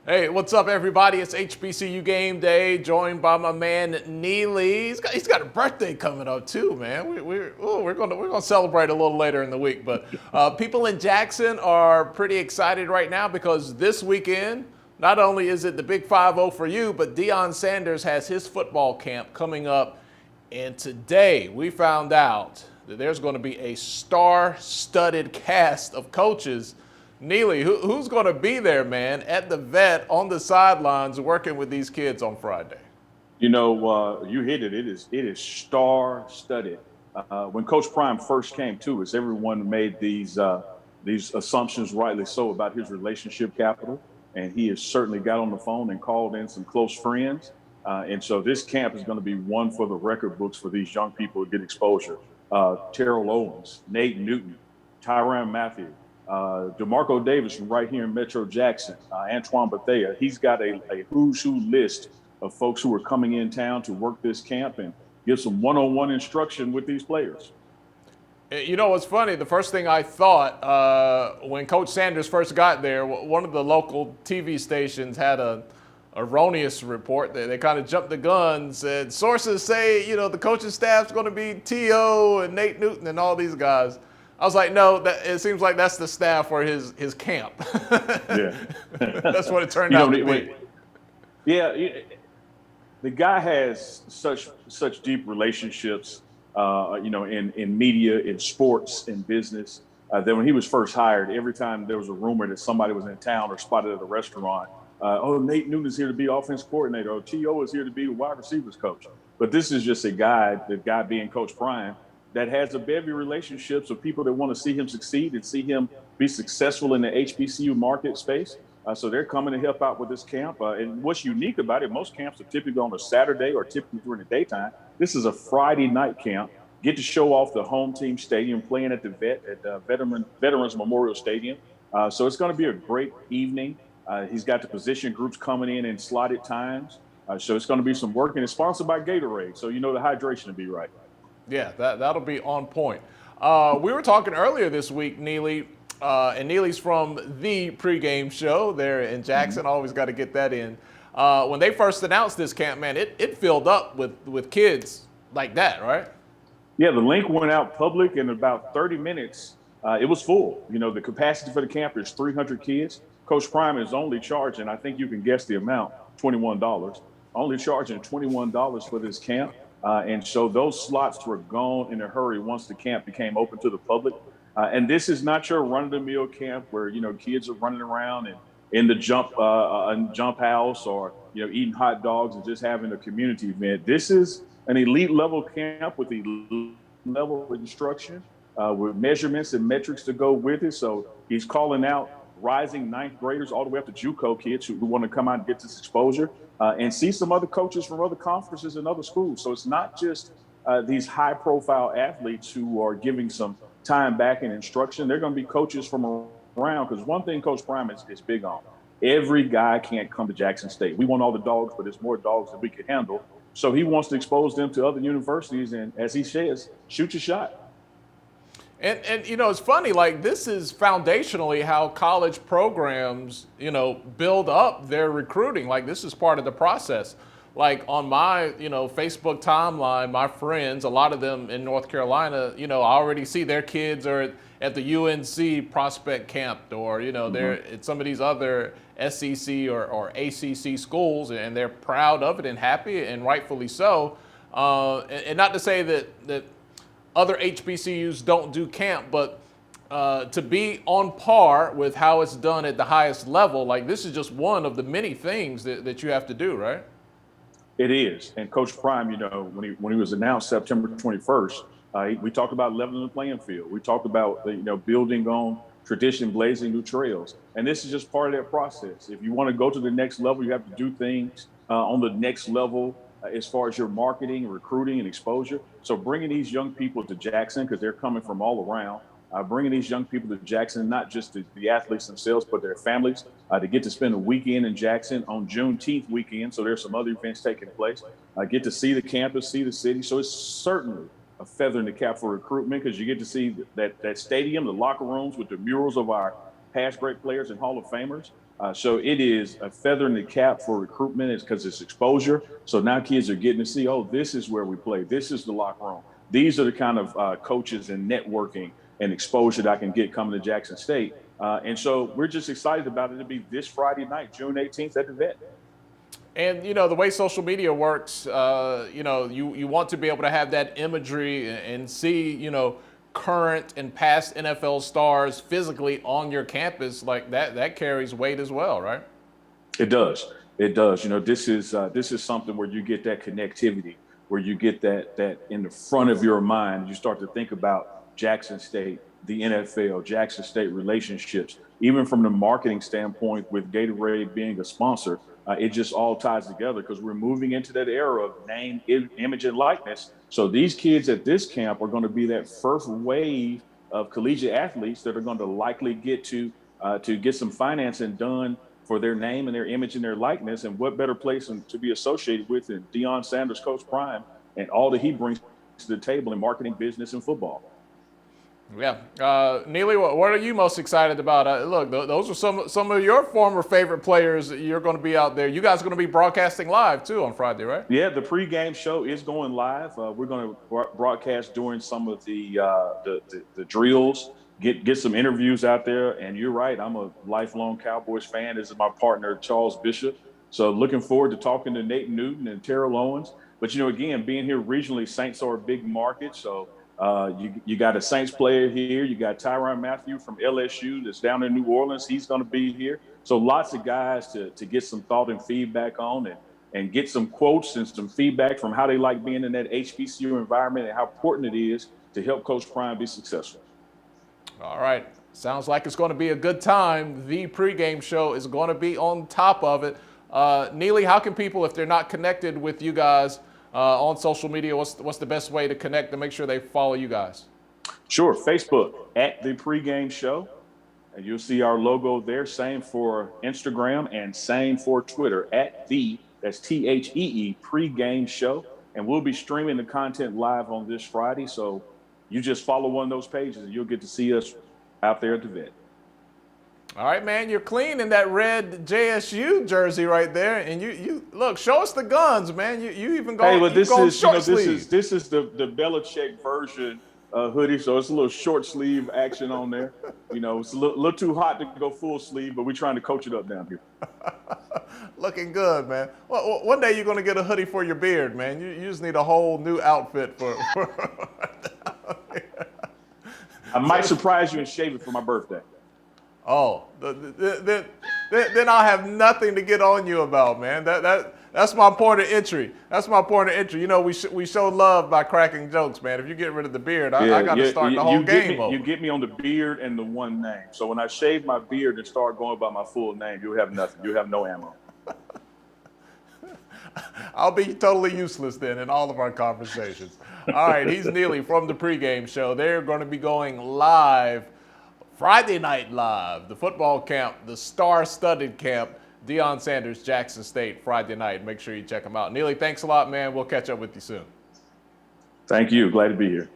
Hey, what's up, everybody? It's HBCU game day, joined by my man Neely. He's got a birthday coming up too, man. We're gonna celebrate a little later in the week, but people in Jackson are pretty excited right now because this weekend, not only is it the Big 5-0 for you, but Deion Sanders has his football camp coming up, and today we found out that there's going to be a star-studded cast of coaches. Neely, who's going to be there, man, at the vet on the sidelines working with these kids on Friday? You hit it. It is star-studded. When Coach Prime first came to us, everyone made these assumptions, rightly so, about his relationship capital, and he has certainly got on the phone and called in some close friends. And so this camp is going to be one for the record books for these young people to get exposure. Terrell Owens, Nate Newton, Tyrann Mathieu, DeMarco Davis from right here in Metro Jackson, Antoine Bethea. He's got a who's who list of folks who are coming in town to work this camp and give some one-on-one instruction with these players. You know what's funny? The first thing I thought when Coach Sanders first got there, one of the local TV stations had a erroneous report. They kind of jumped the gun, said sources say, the coaching staff's going to be T.O. and Nate Newton and all these guys. I was like, no, it seems like that's the staff for his camp. Yeah. That's what it turned out to be. Yeah, the guy has such deep relationships, in media, in sports, in business, that when he was first hired, every time there was a rumor that somebody was in town or spotted at a restaurant, Nate Newton is here to be offense coordinator, or T.O. is here to be wide receivers coach. But this is just the guy being Coach Prime, that has a bevy of relationships with people that want to see him succeed and see him be successful in the HBCU market space. So they're coming to help out with this camp. And what's unique about it, most camps are typically on a Saturday or typically during the daytime. This is a Friday night camp. Get to show off the home team stadium, playing at the Veterans Memorial Stadium. So it's going to be a great evening. He's got the position groups coming in slotted times. So it's going to be some work, and it's sponsored by Gatorade. So the hydration will be right. Yeah, that'll be on point. We were talking earlier this week, Neely, and Neely's from the pregame show there in Jackson. Mm-hmm. Always got to get that in. When they first announced this camp, man, it filled up with kids like that, right? Yeah, the link went out public in about 30 minutes. It was full. The capacity for the camp is 300 kids. Coach Prime is only charging, I think you can guess the amount, $21. Only charging $21 for this camp. And so those slots were gone in a hurry once the camp became open to the public. And this is not your run-of-the-mill camp where, kids are running around and in the jump house or, eating hot dogs and just having a community event. This is an elite level camp with elite level instruction, with measurements and metrics to go with it. So he's calling out rising ninth graders all the way up to JUCO kids who want to come out and get this exposure. And see some other coaches from other conferences and other schools. So it's not just these high-profile athletes who are giving some time back and instruction. They're going to be coaches from around, because one thing Coach Prime is big on, every guy can't come to Jackson State. We want all the dogs, but there's more dogs than we can handle. So he wants to expose them to other universities, and as he says, shoot your shot. And it's funny, like this is foundationally how college programs, build up their recruiting. Like this is part of the process. Like on my, Facebook timeline, my friends, a lot of them in North Carolina, I already see their kids are at the UNC prospect camp, or, they're at some of these other SEC or ACC schools, and they're proud of it and happy, and rightfully so. And not to say that other HBCUs don't do camp, but to be on par with how it's done at the highest level, like this is just one of the many things that you have to do, right? It is. And Coach Prime, when he was announced September 21st, we talked about leveling the playing field. We talked about, building on tradition, blazing new trails. And this is just part of that process. If you want to go to the next level, you have to do things on the next level as far as your marketing, recruiting, and exposure. So bringing these young people to Jackson, because they're coming from all around, bringing these young people to Jackson, not just the athletes themselves, but their families, to get to spend a weekend in Jackson on Juneteenth weekend. So there's some other events taking place. Get to see the campus, see the city. So it's certainly a feather in the cap for recruitment, because you get to see that stadium, the locker rooms with the murals of our past great players and Hall of Famers. So it is a feather in the cap for recruitment. It's because it's exposure. So now kids are getting to see, oh, this is where we play. This is the locker room. These are the kind of coaches and networking and exposure that I can get coming to Jackson State. And so we're just excited about it. It'll be this Friday night, June 18th at the Vet. And the way social media works, you want to be able to have that imagery and see, current and past NFL stars physically on your campus. Like that carries weight as well, right? It does. It does. This is something where you get that connectivity, where you get that in the front of your mind. You start to think about Jackson State, the NFL, Jackson State relationships, even from the marketing standpoint with Gatorade being a sponsor. It just all ties together because we're moving into that era of name, image, and likeness. So these kids at this camp are going to be that first wave of collegiate athletes that are going to likely get to get some financing done for their name and their image and their likeness. And what better place to be associated with than Deion Sanders, Coach Prime, and all that he brings to the table in marketing, business, and football. Yeah. Neely, what are you most excited about? Look, those are some of your former favorite players. You're going to be out there. You guys are going to be broadcasting live, too, on Friday, right? Yeah, the pregame show is going live. We're going to broadcast during some of the drills, get some interviews out there. And you're right, I'm a lifelong Cowboys fan. This is my partner, Charles Bishop. So looking forward to talking to Nate Newton and Terrell Owens. But, again, being here regionally, Saints are a big market. So you got a Saints player here. You got Tyrann Mathieu from LSU that's down in New Orleans. He's going to be here. So lots of guys to get some thought and feedback on and get some quotes and some feedback from how they like being in that HBCU environment and how important it is to help Coach Prime be successful. All right. Sounds like it's going to be a good time. The pregame show is going to be on top of it. Neely, how can people, if they're not connected with you guys, on social media, what's the best way to connect to make sure they follow you guys? Sure. Facebook at the pregame show. And you'll see our logo there. Same for Instagram and same for Twitter at that's THEE pregame show. And we'll be streaming the content live on this Friday. So you just follow one of those pages and you'll get to see us out there at the Vet. All right, man, you're clean in that red JSU jersey right there, and you look. Show us the guns, man. You even go. Hey, well, this is sleeve. This is the Belichick version hoodie, so it's a little short sleeve action on there. It's a little too hot to go full sleeve, but we're trying to coach it up down here. Looking good, man. Well, one day you're gonna get a hoodie for your beard, man. You just need a whole new outfit for I might surprise you and shave it for my birthday. Oh, then I'll have nothing to get on you about, man. That's my point of entry. That's my point of entry. We show love by cracking jokes, man. If you get rid of the beard, I got to start the whole game over. You get me on the beard and the one name. So when I shave my beard and start going by my full name, you'll have nothing. You'll have no ammo. I'll be totally useless then in all of our conversations. All right, he's Neely from the pregame show. They're going to be going live Friday night live, the football camp, the star-studded camp, Deion Sanders, Jackson State, Friday night. Make sure you check them out. Neely, thanks a lot, man. We'll catch up with you soon. Thank you. Glad to be here.